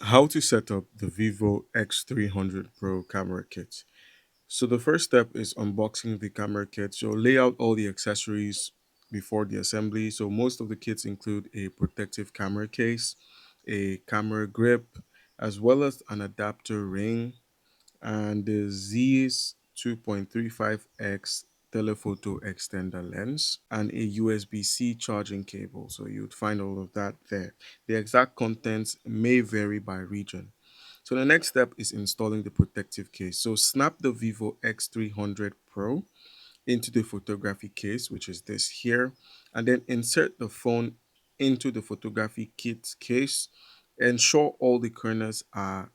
How to set up the Vivo X300 Pro Camera Kit. So the first step is unboxing the camera kit. So lay out all the accessories before the assembly. So most of the kits include a protective camera case, a camera grip, as well as an adapter ring, and the Z's 2.35x telephoto extender lens and a USB-C charging cable. So you'd find all of that there. The exact contents may vary by region. So the next step is installing the protective case. So snap the Vivo X300 Pro into the photography case, which is this here, and then insert the phone into the photography kit case. Ensure all the corners are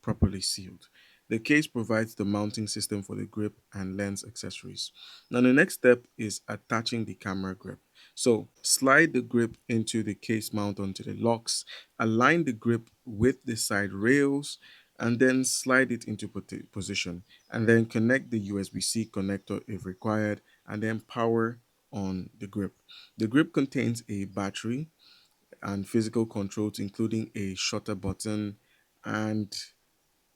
properly sealed. The case provides the mounting system for the grip and lens accessories. Now, the next step is attaching the camera grip. So, slide the grip into the case mount onto the locks, align the grip with the side rails, and then slide it into position. And then connect the USB-C connector if required, and then power on the grip. The grip contains a battery and physical controls, including a shutter button and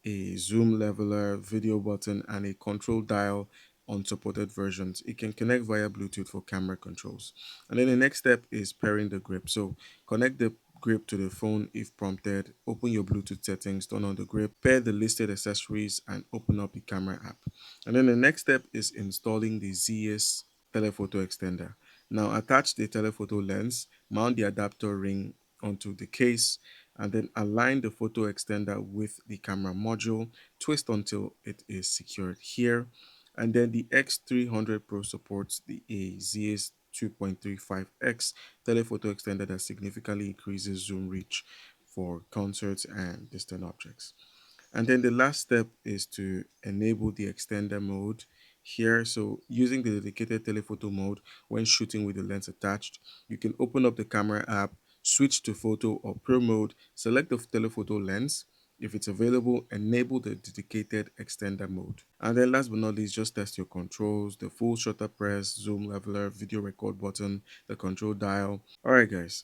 a zoom leveler, video button, and a control dial on supported versions. It can connect via Bluetooth for camera controls. And then the next step is pairing the grip. So connect the grip to the phone if prompted, open your Bluetooth settings, turn on the grip, pair the listed accessories, and open up the camera app. And then the next step is installing the ZS telephoto extender. Now attach the telephoto lens, mount the adapter ring onto the case, and then align the photo extender with the camera module, twist until it is secured here. And then the X300 Pro supports the AZS 2.35x telephoto extender that significantly increases zoom reach for concerts and distant objects. And then the last step is to enable the extender mode here. So using the dedicated telephoto mode when shooting with the lens attached, you can open up the camera app, switch to photo or pro mode, select the telephoto lens. If it's available, enable the dedicated extender mode. And then last but not least, just test your controls, the full shutter press, zoom leveler, video record button, the control dial. All right, guys.